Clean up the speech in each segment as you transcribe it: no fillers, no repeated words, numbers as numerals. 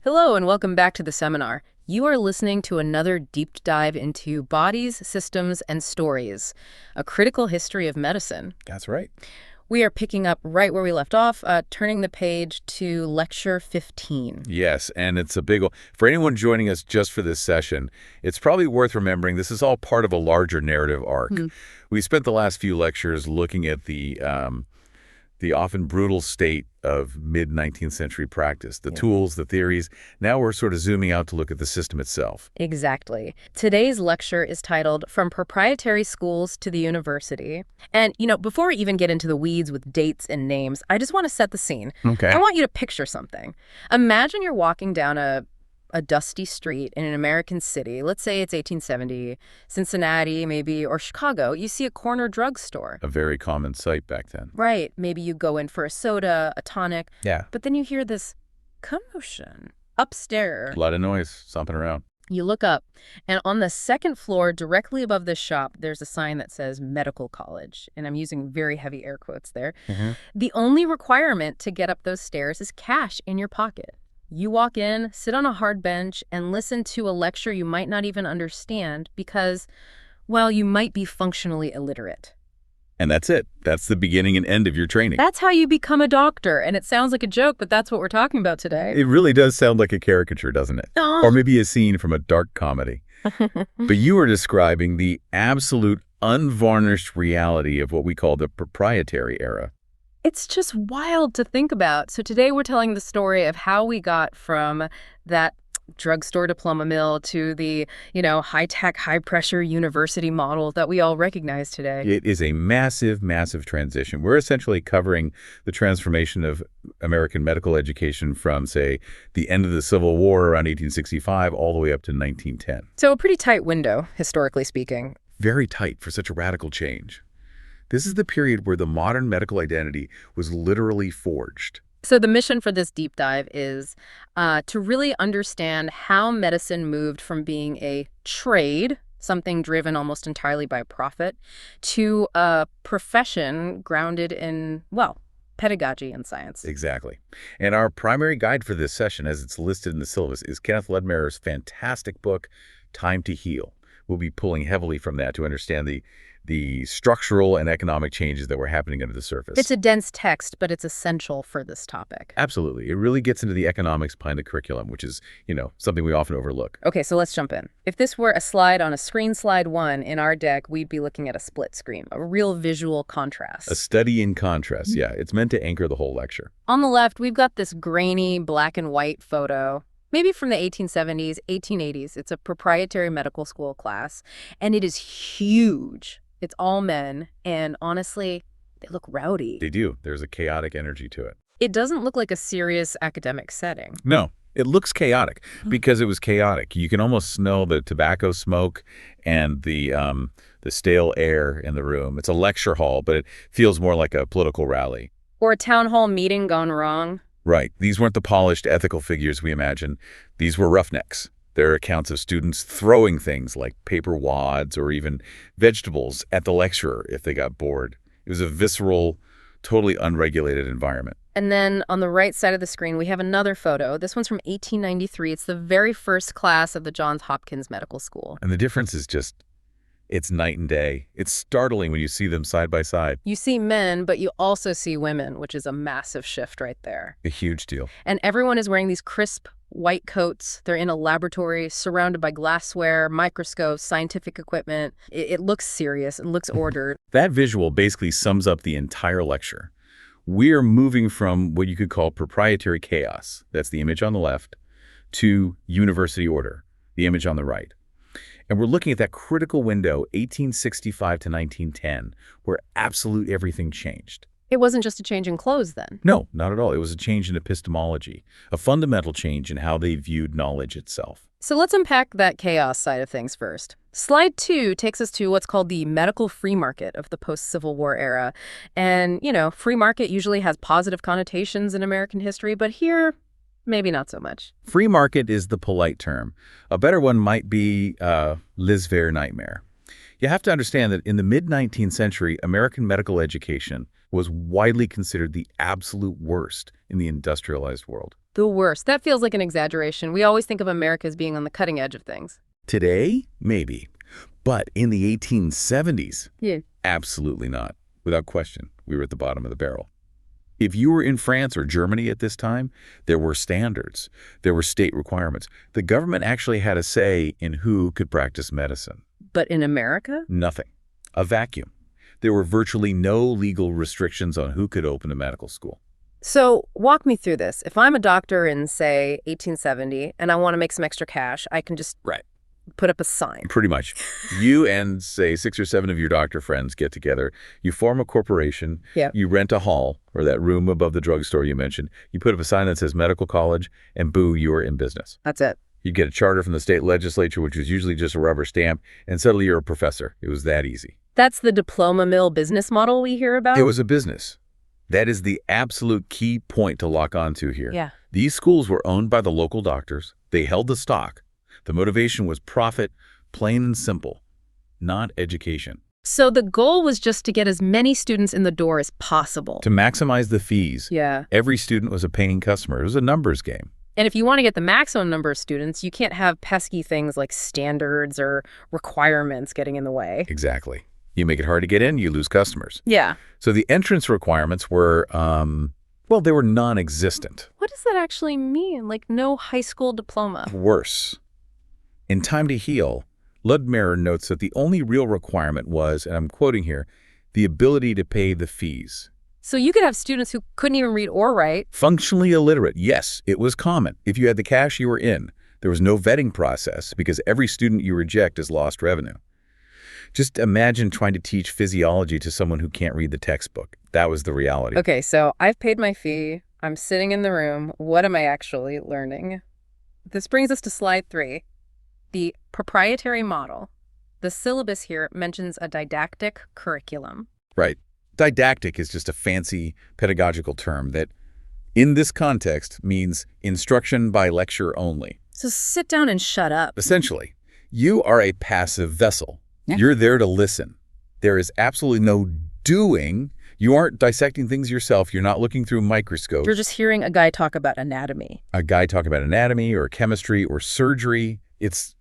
Hello and welcome back to the seminar. You are listening to another deep dive into bodies, systems, and stories, a critical history of medicine. That's right. We are picking up right where we left off, turning the page to lecture 15. Yes, and it's a big one. For anyone joining us just for this session, it's probably worth remembering this is all part of a larger narrative arc. We spent the last few lectures looking at the often brutal state of mid-19th century practice, the tools, the theories. Now we're sort of zooming out to look at the system itself. Exactly. Today's lecture is titled From Proprietary Schools to the University. And, before we even get into the weeds with dates and names, I just want to set the scene. Okay. I want you to picture something. Imagine you're walking down a dusty street in an American city. Let's say it's 1870, Cincinnati maybe, or Chicago. You see a corner drugstore. A very common sight back then. Right. Maybe you go in for a soda, a tonic. Yeah. But then you hear this commotion upstairs. A lot of noise, stomping around. You look up, and on the second floor, directly above this shop, there's a sign that says Medical College. And I'm using very heavy air quotes there. The only requirement to get up those stairs is cash in your pocket. You walk in, sit on a hard bench, and listen to a lecture you might not even understand because, well, you might be functionally illiterate. And that's it. That's the beginning and end of your training. That's how you become a doctor. And it sounds like a joke, but that's what we're talking about today. It really does sound like a caricature, doesn't it? Or maybe a scene from a dark comedy. But you are describing the absolute unvarnished reality of what we call the proprietary era. It's just wild to think about. So today we're telling the story of how we got from that drugstore diploma mill to the, high-tech, high-pressure university model that we all recognize today. It is a massive, massive transition. We're essentially covering the transformation of American medical education from, say, the end of the Civil War around 1865 all the way up to 1910. So a pretty tight window, historically speaking. Very tight for such a radical change. This is the period where the modern medical identity was literally forged. So the mission for this deep dive is to really understand how medicine moved from being a trade, something driven almost entirely by profit, to a profession grounded in, pedagogy and science. Exactly. And our primary guide for this session, as it's listed in the syllabus, is Kenneth Ledmer's fantastic book, Time to Heal. We'll be pulling heavily from that to understand the structural and economic changes that were happening under the surface. It's a dense text, but it's essential for this topic. Absolutely. It really gets into the economics behind the curriculum, which is, something we often overlook. Okay, so let's jump in. If this were a slide on a screen slide 1 in our deck, we'd be looking at a split screen, a real visual contrast. A study in contrast, yeah. It's meant to anchor the whole lecture. On the left, we've got this grainy black and white photo, maybe from the 1870s, 1880s. It's a proprietary medical school class, and it is huge. It's all men, and honestly, they look rowdy. They do. There's a chaotic energy to it. It doesn't look like a serious academic setting. No, it looks chaotic because it was chaotic. You can almost smell the tobacco smoke and the stale air in the room. It's a lecture hall, but it feels more like a political rally. Or a town hall meeting gone wrong. Right. These weren't the polished ethical figures we imagine. These were roughnecks. There are accounts of students throwing things like paper wads or even vegetables at the lecturer if they got bored. It was a visceral, totally unregulated environment. And then on the right side of the screen, we have another photo. This one's from 1893. It's the very first class of the Johns Hopkins Medical School. And the difference is it's night and day. It's startling when you see them side by side. You see men, but you also see women, which is a massive shift right there. A huge deal. And everyone is wearing these crisp white coats. They're in a laboratory surrounded by glassware, microscopes, scientific equipment. It looks serious. It looks ordered. That visual basically sums up the entire lecture. We're moving from what you could call proprietary chaos, that's the image on the left, to university order, the image on the right. And we're looking at that critical window, 1865 to 1910, where absolute everything changed. It wasn't just a change in clothes then. No, not at all. It was a change in epistemology, a fundamental change in how they viewed knowledge itself. So let's unpack that chaos side of things first. Slide 2 takes us to what's called the medical free market of the post-Civil War era. And, free market usually has positive connotations in American history, but here, maybe not so much. Free market is the polite term. A better one might be laissez-faire nightmare. You have to understand that in the mid-19th century, American medical education was widely considered the absolute worst in the industrialized world. The worst. That feels like an exaggeration. We always think of America as being on the cutting edge of things. Today, maybe. But in the 1870s, Yeah. absolutely not. Without question, we were at the bottom of the barrel. If you were in France or Germany at this time, there were standards. There were state requirements. The government actually had a say in who could practice medicine. But in America? Nothing. A vacuum. There were virtually no legal restrictions on who could open a medical school. So walk me through this. If I'm a doctor in, say, 1870, and I want to make some extra cash, I can just put up a sign. Pretty much. You and, say, 6 or 7 of your doctor friends get together. You form a corporation. Yep. You rent a hall, or that room above the drugstore you mentioned. You put up a sign that says medical college, and boo, you're in business. That's it. You get a charter from the state legislature, which was usually just a rubber stamp, and suddenly you're a professor. It was that easy. That's the diploma mill business model we hear about? It was a business. That is the absolute key point to lock onto here. Yeah. These schools were owned by the local doctors. They held the stock. The motivation was profit, plain and simple, not education. So the goal was just to get as many students in the door as possible. To maximize the fees. Yeah. Every student was a paying customer. It was a numbers game. And if you want to get the maximum number of students, you can't have pesky things like standards or requirements getting in the way. Exactly. You make it hard to get in, you lose customers. Yeah. So the entrance requirements were, they were non-existent. What does that actually mean? Like no high school diploma? Worse. In Time to Heal, Ludmer notes that the only real requirement was, and I'm quoting here, the ability to pay the fees. So you could have students who couldn't even read or write. Functionally illiterate, yes, it was common. If you had the cash, you were in. There was no vetting process because every student you reject is lost revenue. Just imagine trying to teach physiology to someone who can't read the textbook. That was the reality. Okay, so I've paid my fee. I'm sitting in the room. What am I actually learning? This brings us to slide 3, the proprietary model. The syllabus here mentions a didactic curriculum. Right. Didactic is just a fancy pedagogical term that, in this context, means instruction by lecture only. So sit down and shut up. Essentially, you are a passive vessel. Yeah. You're there to listen. There is absolutely no doing. You aren't dissecting things yourself. You're not looking through microscopes. You're just hearing a guy talk about anatomy. A guy talk about anatomy or chemistry or surgery. It's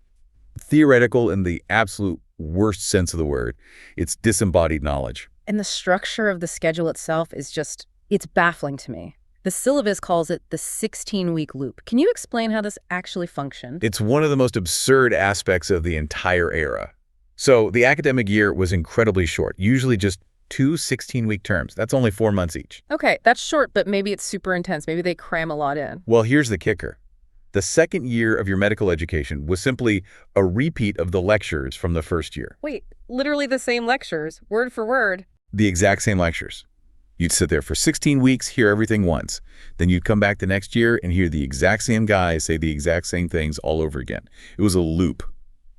theoretical in the absolute worst sense of the word. It's disembodied knowledge. And the structure of the schedule itself is just, it's baffling to me. The syllabus calls it the 16-week loop. Can you explain how this actually functioned? It's one of the most absurd aspects of the entire era. So the academic year was incredibly short, usually just 2 16-week terms. That's only 4 months each. Okay, that's short, but maybe it's super intense. Maybe they cram a lot in. Well, here's the kicker. The second year of your medical education was simply a repeat of the lectures from the first year. Wait, literally the same lectures, word for word? The exact same lectures. You'd sit there for 16 weeks, hear everything once. Then you'd come back the next year and hear the exact same guys say the exact same things all over again. It was a loop.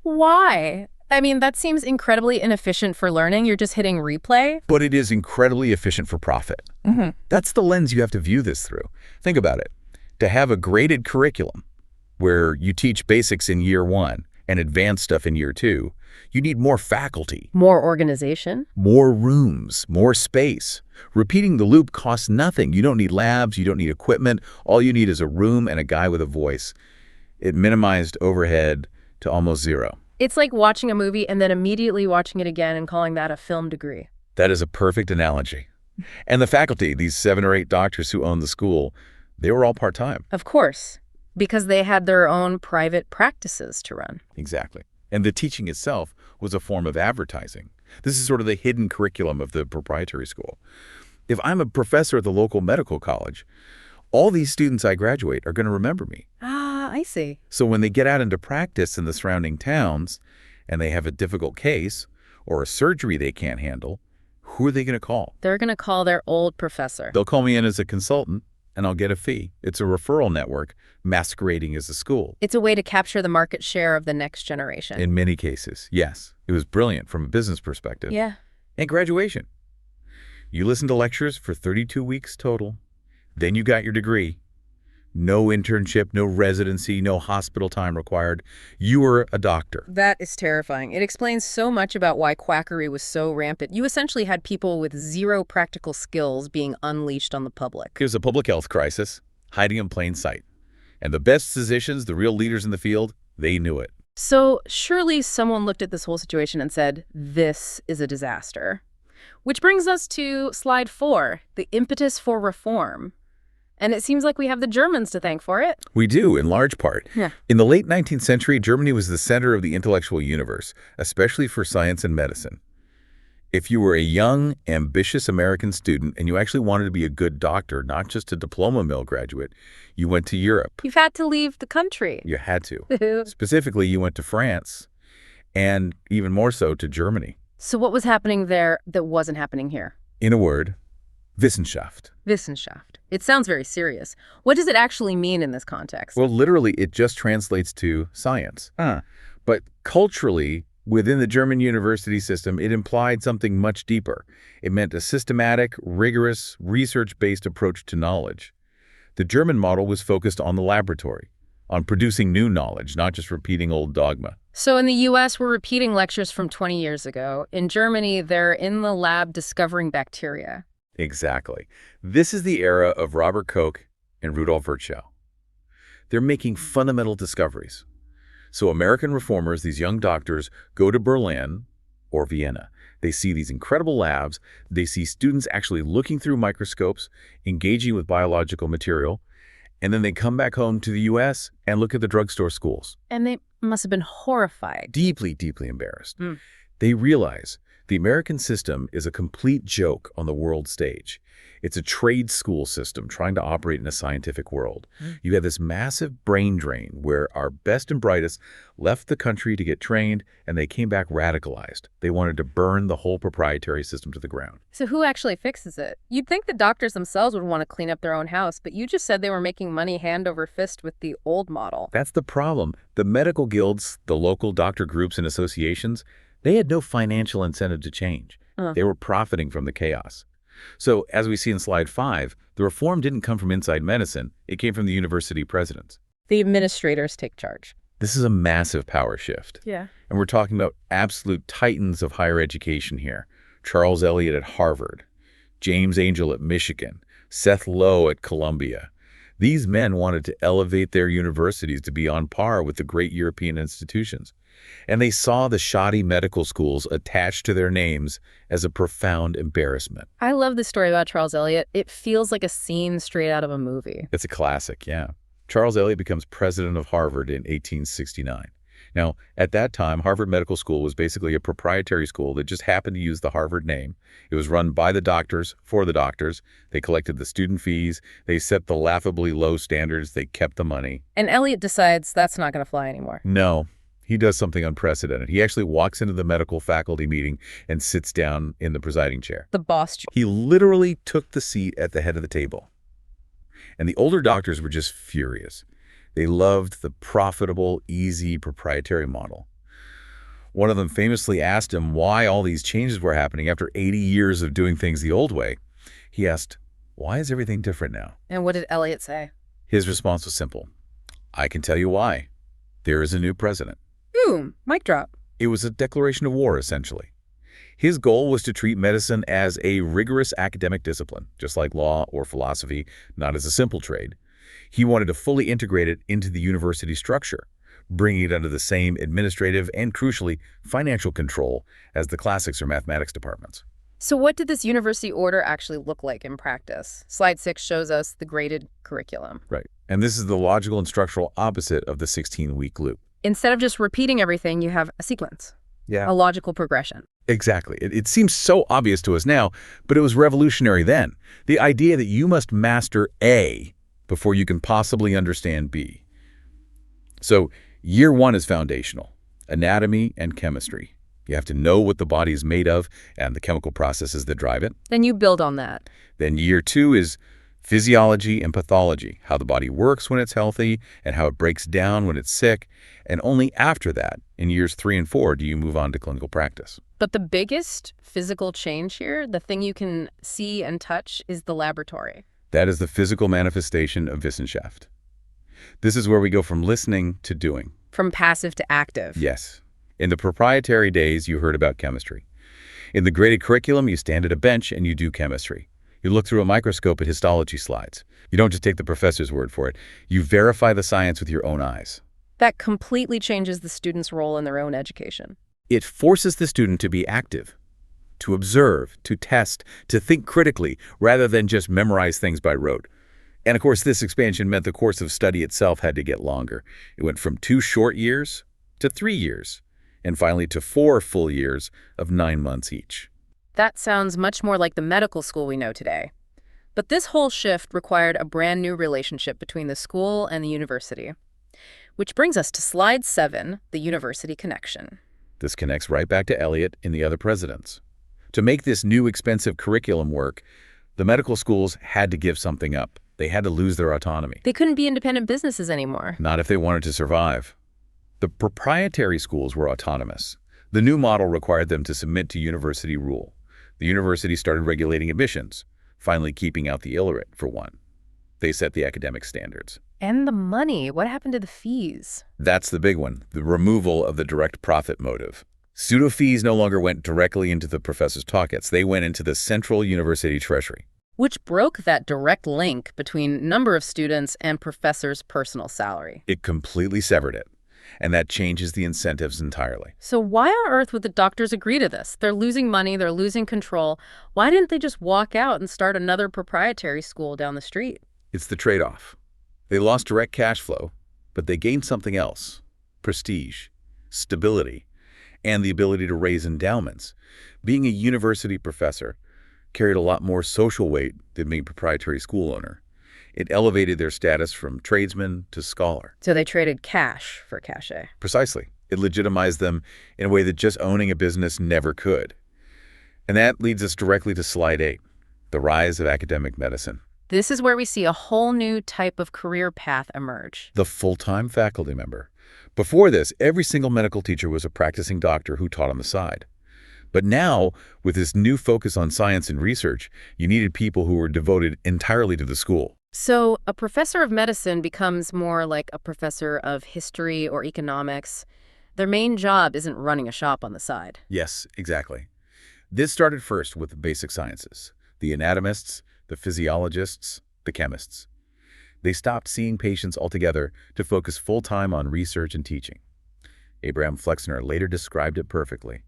Why? I mean, that seems incredibly inefficient for learning. You're just hitting replay. But it is incredibly efficient for profit. Mm-hmm. That's the lens you have to view this through. Think about it. To have a graded curriculum where you teach basics in year 1 and advanced stuff in year 2, you need more faculty. More organization. More rooms, more space. Repeating the loop costs nothing. You don't need labs, you don't need equipment. All you need is a room and a guy with a voice. It minimized overhead to almost zero. It's like watching a movie and then immediately watching it again and calling that a film degree. That is a perfect analogy. And the faculty, these 7 or 8 doctors who owned the school, they were all part-time. Of course, because they had their own private practices to run. Exactly. And the teaching itself was a form of advertising. This is sort of the hidden curriculum of the proprietary school. If I'm a professor at the local medical college, all these students I graduate are going to remember me. Ah, I see. So when they get out into practice in the surrounding towns and they have a difficult case or a surgery they can't handle, who are they going to call? They're going to call their old professor. They'll call me in as a consultant and I'll get a fee. It's a referral network masquerading as a school. It's a way to capture the market share of the next generation. In many cases, yes. It was brilliant from a business perspective. Yeah. And graduation. You listened to lectures for 32 weeks total. Then you got your degree. No internship, no residency, no hospital time required. You were a doctor. That is terrifying. It explains so much about why quackery was so rampant. You essentially had people with zero practical skills being unleashed on the public. It was a public health crisis, hiding in plain sight. And the best physicians, the real leaders in the field, they knew it. So surely someone looked at this whole situation and said, this is a disaster. Which brings us to slide 4, the impetus for reform. And it seems like we have the Germans to thank for it. We do, in large part. Yeah. In the late 19th century, Germany was the center of the intellectual universe, especially for science and medicine. If you were a young, ambitious American student and you actually wanted to be a good doctor, not just a diploma mill graduate, you went to Europe. You've had to leave the country. You had to. Specifically, you went to France and even more so to Germany. So what was happening there that wasn't happening here? In a word, Wissenschaft. Wissenschaft. It sounds very serious. What does it actually mean in this context? Well, literally, it just translates to science. But culturally, within the German university system, it implied something much deeper. It meant a systematic, rigorous, research-based approach to knowledge. The German model was focused on the laboratory, on producing new knowledge, not just repeating old dogma. So in the U.S., we're repeating lectures from 20 years ago. In Germany, they're in the lab discovering bacteria. Exactly. This is the era of Robert Koch and Rudolf Virchow. They're making fundamental discoveries. So American reformers, these young doctors, go to Berlin or Vienna. They see these incredible labs. They see students actually looking through microscopes, engaging with biological material, and then they come back home to the U.S. and look at the drugstore schools. And they must have been horrified. Deeply, deeply embarrassed. They realize the American system is a complete joke on the world stage. It's a trade school system trying to operate in a scientific world. You have this massive brain drain where our best and brightest left the country to get trained, and they came back radicalized. They wanted to burn the whole proprietary system to the ground. So who actually fixes it? You'd think the doctors themselves would want to clean up their own house, but you just said they were making money hand over fist with the old model. That's the problem. The medical guilds, the local doctor groups and associations, they had no financial incentive to change. They were profiting from the chaos. So, as we see in slide 5, the reform didn't come from inside medicine. It came from the university presidents. The administrators take charge. This is a massive power shift. Yeah. And we're talking about absolute titans of higher education here. Charles Eliot at Harvard, James Angel at Michigan, Seth Low at Columbia. These men wanted to elevate their universities to be on par with the great European institutions. And they saw the shoddy medical schools attached to their names as a profound embarrassment. I love this story about Charles Eliot. It feels like a scene straight out of a movie. It's a classic, yeah. Charles Eliot becomes president of Harvard in 1869. Now, at that time, Harvard Medical School was basically a proprietary school that just happened to use the Harvard name. It was run by the doctors, for the doctors. They collected the student fees. They set the laughably low standards. They kept the money. And Eliot decides that's not going to fly anymore. No. He does something unprecedented. He actually walks into the medical faculty meeting and sits down in the presiding chair. The boss. He literally took the seat at the head of the table. And the older doctors were just furious. They loved the profitable, easy, proprietary model. One of them famously asked him why all these changes were happening after 80 years of doing things the old way. He asked, "Why is everything different now?" And what did Eliot say? His response was simple. "I can tell you why. There is a new president." Boom, mic drop. It was a declaration of war, essentially. His goal was to treat medicine as a rigorous academic discipline, just like law or philosophy, not as a simple trade. He wanted to fully integrate it into the university structure, bringing it under the same administrative and, crucially, financial control as the classics or mathematics departments. So what did this university order actually look like in practice? Slide 6 shows us the graded curriculum. Right. And this is the logical and structural opposite of the 16-week loop. Instead of just repeating everything, you have a sequence. Yeah. A logical progression. Exactly. It seems so obvious to us now, but it was revolutionary then. The idea that you must master A before you can possibly understand B. So year 1 is foundational, anatomy and chemistry. You have to know what the body is made of and the chemical processes that drive it. Then you build on that. Then year 2 is physiology and pathology, how the body works when it's healthy and how it breaks down when it's sick. And only after that, in years 3 and 4, do you move on to clinical practice. But the biggest physical change here, the thing you can see and touch, is the laboratory. That is the physical manifestation of Wissenschaft. This is where we go from listening to doing. From passive to active. Yes. In the proprietary days, you heard about chemistry. In the graded curriculum, you stand at a bench and you do chemistry. You look through a microscope at histology slides. You don't just take the professor's word for it. You verify the science with your own eyes. That completely changes the student's role in their own education. It forces the student to be active, to observe, to test, to think critically, rather than just memorize things by rote. And of course, this expansion meant the course of study itself had to get longer. It went from 2 short years to 3 years, and finally to 4 full years of 9 months each. That sounds much more like the medical school we know today. But this whole shift required a brand new relationship between the school and the university. Which brings us to slide 7, the university connection. This connects right back to Eliot and the other presidents. To make this new expensive curriculum work, the medical schools had to give something up. They had to lose their autonomy. They couldn't be independent businesses anymore. Not if they wanted to survive. The proprietary schools were autonomous. The new model required them to submit to university rule. The university started regulating admissions, finally keeping out the illiterate, for one. They set the academic standards. And the money. What happened to the fees? That's the big one, the removal of the direct profit motive. Pseudo fees no longer went directly into the professors' pockets. They went into the central university treasury. Which broke that direct link between number of students and professors' personal salary. It completely severed it. And that changes the incentives entirely. So why on earth would the doctors agree to this? They're losing money, they're losing control. Why didn't they just walk out and start another proprietary school down the street? It's the trade-off. They lost direct cash flow, but they gained something else: prestige, stability, and the ability to raise endowments. Being a university professor carried a lot more social weight than being a proprietary school owner. It elevated their status from tradesman to scholar. So they traded cash for cachet. Precisely. It legitimized them in a way that just owning a business never could. And that leads us directly to slide 8, the rise of academic medicine. This is where we see a whole new type of career path emerge. The full-time faculty member. Before this, every single medical teacher was a practicing doctor who taught on the side. But now, with this new focus on science and research, you needed people who were devoted entirely to the school. So a professor of medicine becomes more like a professor of history or economics. Their main job isn't running a shop on the side. Yes, exactly. This started first with the basic sciences, the anatomists, the physiologists, the chemists. They stopped seeing patients altogether to focus full-time on research and teaching. Abraham Flexner later described it perfectly.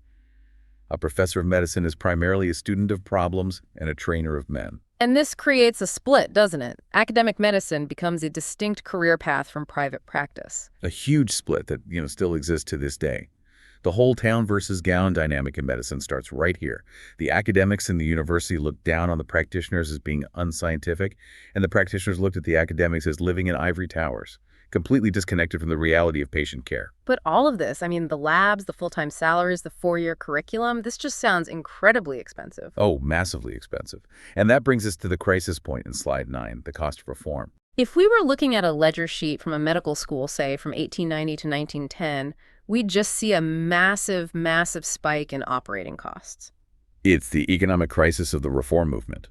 A professor of medicine is primarily a student of problems and a trainer of men. And this creates a split, doesn't it? Academic medicine becomes a distinct career path from private practice. A huge split that, still exists to this day. The whole town versus gown dynamic in medicine starts right here. The academics in the university looked down on the practitioners as being unscientific, and the practitioners looked at the academics as living in ivory towers, completely disconnected from the reality of patient care. But all of this, the labs, the full-time salaries, the 4-year curriculum, this just sounds incredibly expensive. Oh, massively expensive. And that brings us to the crisis point in slide 9, the cost of reform. If we were looking at a ledger sheet from a medical school, say from 1890 to 1910, we'd just see a massive, massive spike in operating costs. It's the economic crisis of the reform movement.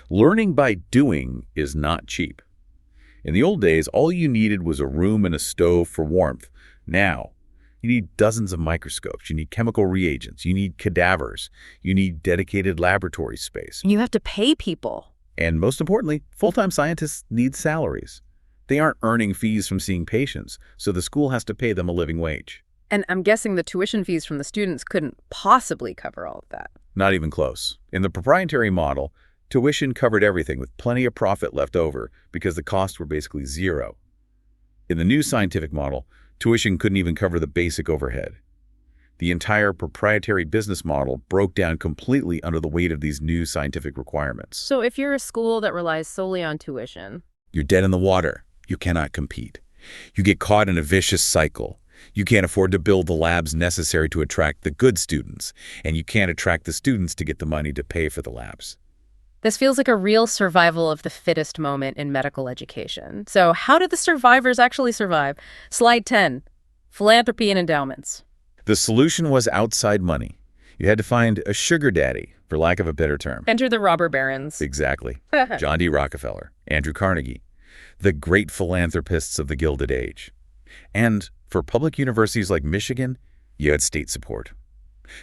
Learning by doing is not cheap. In the old days, all you needed was a room and a stove for warmth. Now, you need dozens of microscopes, you need chemical reagents, you need cadavers, you need dedicated laboratory space. You have to pay people. And most importantly, full-time scientists need salaries. They aren't earning fees from seeing patients, so the school has to pay them a living wage. And I'm guessing the tuition fees from the students couldn't possibly cover all of that. Not even close. In the proprietary model, tuition covered everything with plenty of profit left over because the costs were basically zero. In the new scientific model, tuition couldn't even cover the basic overhead. The entire proprietary business model broke down completely under the weight of these new scientific requirements. So if you're a school that relies solely on tuition, you're dead in the water. You cannot compete. You get caught in a vicious cycle. You can't afford to build the labs necessary to attract the good students, and you can't attract the students to get the money to pay for the labs. This feels like a real survival of the fittest moment in medical education. So how did the survivors actually survive? Slide 10, philanthropy and endowments. The solution was outside money. You had to find a sugar daddy, for lack of a better term. Enter the robber barons. Exactly. John D. Rockefeller, Andrew Carnegie, the great philanthropists of the Gilded Age. And for public universities like Michigan, you had state support.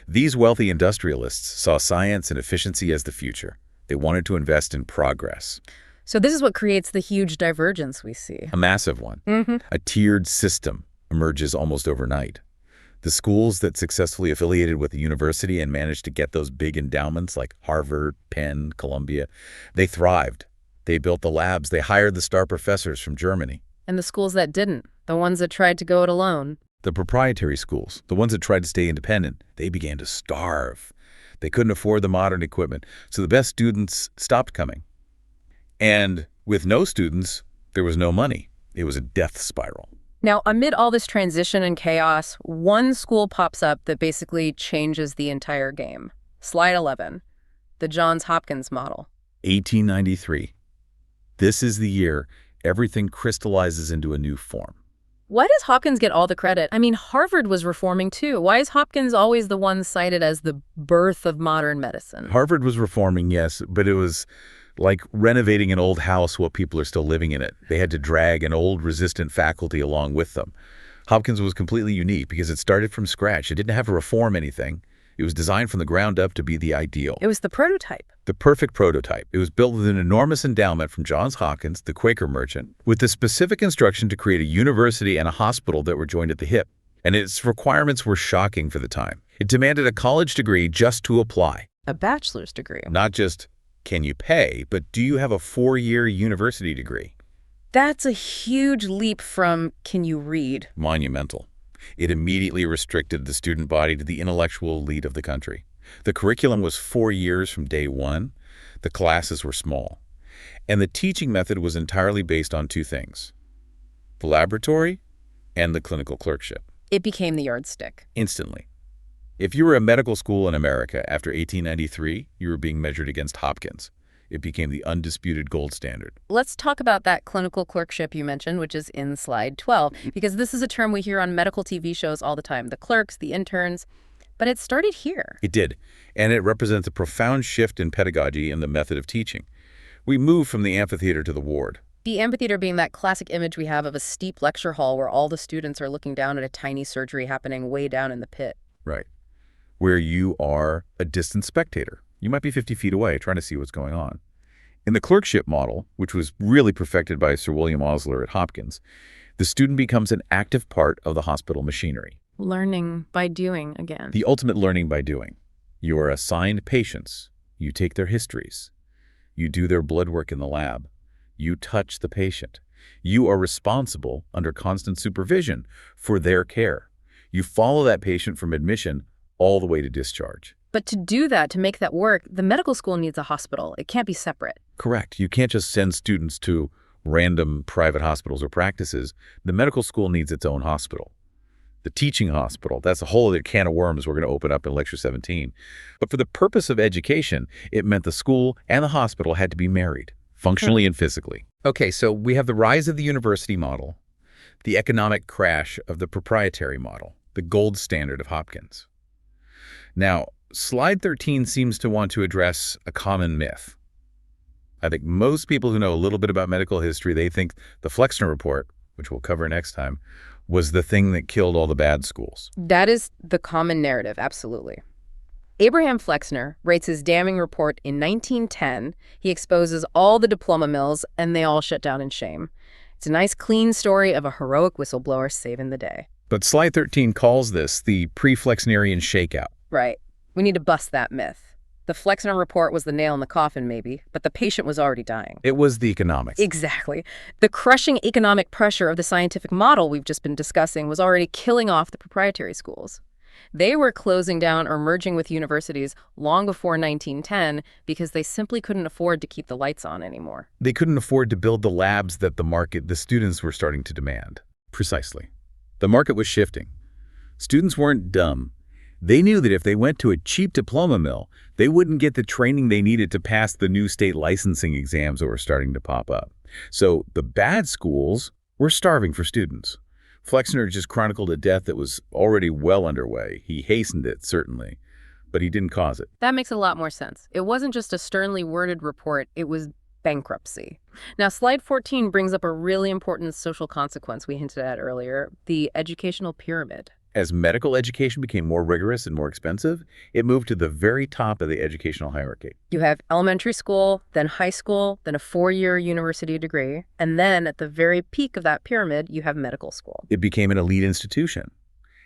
These wealthy industrialists saw science and efficiency as the future. They wanted to invest in progress. So this is what creates the huge divergence we see. A massive one. A tiered system emerges almost overnight. The schools that successfully affiliated with the university and managed to get those big endowments like Harvard, Penn, Columbia, they thrived. They built the labs. They hired the star professors from Germany. And the schools that didn't, the ones that tried to go it alone. The proprietary schools, the ones that tried to stay independent, they began to starve. They couldn't afford the modern equipment, so the best students stopped coming. And with no students, there was no money. It was a death spiral. Now, amid all this transition and chaos, one school pops up that basically changes the entire game. Slide 11, the Johns Hopkins model. 1893. This is the year everything crystallizes into a new form. Why does Hopkins get all the credit? I mean, Harvard was reforming too. Why is Hopkins always the one cited as the birth of modern medicine? Harvard was reforming, yes, but it was like renovating an old house while people are still living in it. They had to drag an old resistant faculty along with them. Hopkins was completely unique because it started from scratch. It didn't have to reform anything. It was designed from the ground up to be the ideal. It was the prototype. The perfect prototype. It was built with an enormous endowment from Johns Hopkins, the Quaker merchant, with the specific instruction to create a university and a hospital that were joined at the hip. And its requirements were shocking for the time. It demanded a college degree just to apply. A bachelor's degree. Not just, can you pay, but do you have a 4-year university degree? That's a huge leap from, can you read? Monumental. It immediately restricted the student body to the intellectual elite of the country. The curriculum was 4 years from day one. The classes were small. And the teaching method was entirely based on 2 things: the laboratory and the clinical clerkship. It became the yardstick. Instantly. If you were a medical school in America after 1893, you were being measured against Hopkins. It became the undisputed gold standard. Let's talk about that clinical clerkship you mentioned, which is in slide 12, because this is a term we hear on medical TV shows all the time, the clerks, the interns, but it started here. It did, and it represents a profound shift in pedagogy and the method of teaching. We moved from the amphitheater to the ward. The amphitheater being that classic image we have of a steep lecture hall where all the students are looking down at a tiny surgery happening way down in the pit. Right. Where you are a distant spectator. You might be 50 feet away trying to see what's going on. In the clerkship model, which was really perfected by Sir William Osler at Hopkins, the student becomes an active part of the hospital machinery. Learning by doing again. The ultimate learning by doing. You are assigned patients. You take their histories. You do their blood work in the lab. You touch the patient. You are responsible, under constant supervision, for their care. You follow that patient from admission all the way to discharge. But to do that, to make that work, the medical school needs a hospital. It can't be separate. Correct. You can't just send students to random private hospitals or practices. The medical school needs its own hospital. The teaching hospital, that's a whole other can of worms we're going to open up in Lecture 17. But for the purpose of education, it meant the school and the hospital had to be married, functionally and physically. Okay, so we have the rise of the university model, the economic crash of the proprietary model, the gold standard of Hopkins. Now, Slide 13 seems to want to address a common myth. I think most people who know a little bit about medical history, they think the Flexner report, which we'll cover next time, was the thing that killed all the bad schools. That is the common narrative, absolutely. Abraham Flexner writes his damning report in 1910. He exposes all the diploma mills, and they all shut down in shame. It's a nice, clean story of a heroic whistleblower saving the day. But Slide 13 calls this the pre-Flexnerian shakeout. Right. We need to bust that myth. The Flexner report was the nail in the coffin, maybe, but the patient was already dying. It was the economics. Exactly. The crushing economic pressure of the scientific model we've just been discussing was already killing off the proprietary schools. They were closing down or merging with universities long before 1910 because they simply couldn't afford to keep the lights on anymore. They couldn't afford to build the labs that the students were starting to demand. Precisely. The market was shifting. Students weren't dumb. They knew that if they went to a cheap diploma mill, they wouldn't get the training they needed to pass the new state licensing exams that were starting to pop up. So the bad schools were starving for students. Flexner just chronicled a death that was already well underway. He hastened it, certainly, but he didn't cause it. That makes a lot more sense. It wasn't just a sternly worded report, it was bankruptcy. Now, slide 14 brings up a really important social consequence we hinted at earlier, the educational pyramid. As medical education became more rigorous and more expensive, it moved to the very top of the educational hierarchy. You have elementary school, then high school, then a 4-year university degree, and then at the very peak of that pyramid, you have medical school. It became an elite institution.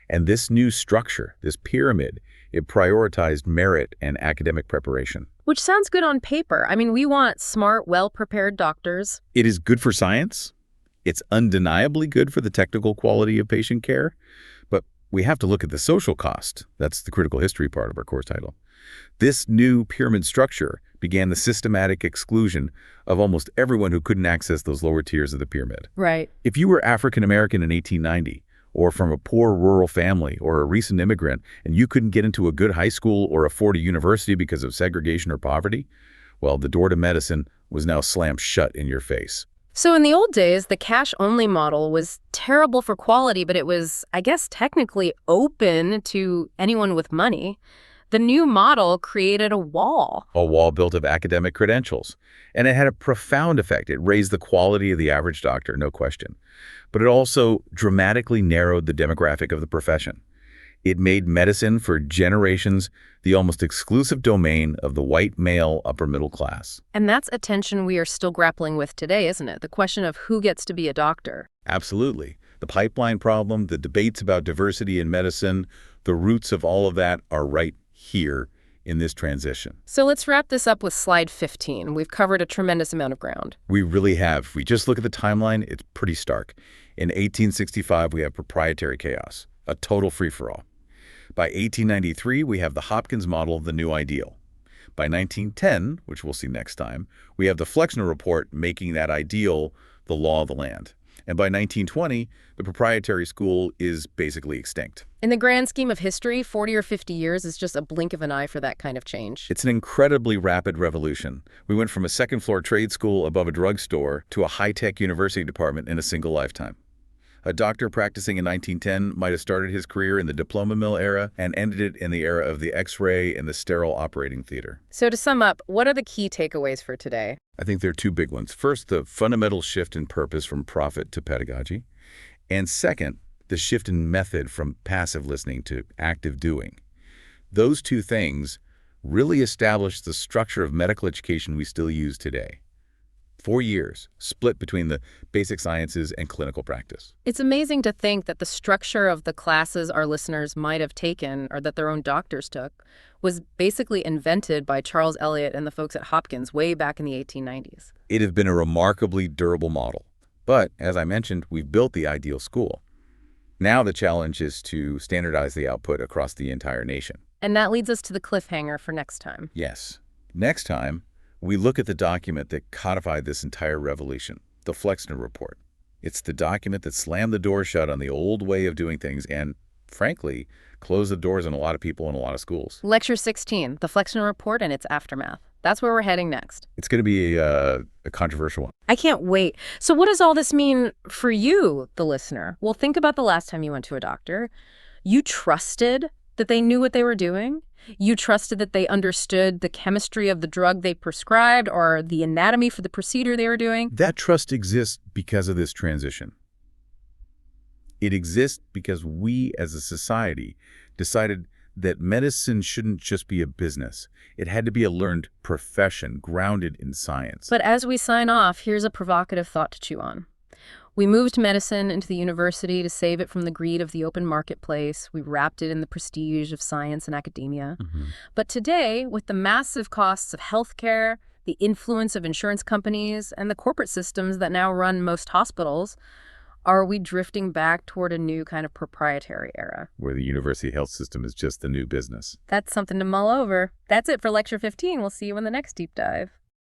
And this new structure, this pyramid, it prioritized merit and academic preparation. Which sounds good on paper. I mean, we want smart, well-prepared doctors. It is good for science. It's undeniably good for the technical quality of patient care. But we have to look at the social cost. That's the critical history part of our course title. This new pyramid structure began the systematic exclusion of almost everyone who couldn't access those lower tiers of the pyramid. Right. If you were African American in 1890, or from a poor rural family, or a recent immigrant, and you couldn't get into a good high school or afford a university because of segregation or poverty, well, the door to medicine was now slammed shut in your face. So in the old days, the cash-only model was terrible for quality, but it was, I guess, technically open to anyone with money. The new model created a wall. A wall built of academic credentials. And it had a profound effect. It raised the quality of the average doctor, no question. But it also dramatically narrowed the demographic of the profession. It made medicine for generations the almost exclusive domain of the white male upper middle class. And that's a tension we are still grappling with today, isn't it? The question of who gets to be a doctor. Absolutely. The pipeline problem, the debates about diversity in medicine, the roots of all of that are right here in this transition. So let's wrap this up with slide 15. We've covered a tremendous amount of ground. We really have. If we just look at the timeline, it's pretty stark. In 1865, we have proprietary chaos, a total free-for-all. By 1893, we have the Hopkins model of the new ideal. By 1910, which we'll see next time, we have the Flexner report making that ideal the law of the land. And by 1920, the proprietary school is basically extinct. In the grand scheme of history, 40 or 50 years is just a blink of an eye for that kind of change. It's an incredibly rapid revolution. We went from a second-floor trade school above a drugstore to a high-tech university department in a single lifetime. A doctor practicing in 1910 might have started his career in the diploma mill era and ended it in the era of the X-ray and the sterile operating theater. So to sum up, what are the key takeaways for today? I think there are two big ones. First, the fundamental shift in purpose from profit to pedagogy. And second, the shift in method from passive listening to active doing. Those two things really established the structure of medical education we still use today. 4 years, split between the basic sciences and clinical practice. It's amazing to think that the structure of the classes our listeners might have taken, or that their own doctors took, was basically invented by Charles Eliot and the folks at Hopkins way back in the 1890s. It has been a remarkably durable model. But, as I mentioned, we've built the ideal school. Now the challenge is to standardize the output across the entire nation. And that leads us to the cliffhanger for next time. Yes. Next time, we look at the document that codified this entire revolution, the Flexner Report. It's the document that slammed the door shut on the old way of doing things and, frankly, closed the doors on a lot of people in a lot of schools. Lecture 16, the Flexner Report and its aftermath. That's where we're heading next. It's going to be a controversial one. I can't wait. So what does all this mean for you, the listener? Well, think about the last time you went to a doctor. You trusted that they knew what they were doing. You trusted that they understood the chemistry of the drug they prescribed or the anatomy for the procedure they were doing. That trust exists because of this transition. It exists because we as a society decided that medicine shouldn't just be a business. It had to be a learned profession grounded in science. But as we sign off, here's a provocative thought to chew on. We moved medicine into the university to save it from the greed of the open marketplace. We wrapped it in the prestige of science and academia. But today, with the massive costs of healthcare, the influence of insurance companies, and the corporate systems that now run most hospitals, are we drifting back toward a new kind of proprietary era? Where the university health system is just the new business. That's something to mull over. That's it for Lecture 15. We'll see you in the next deep dive.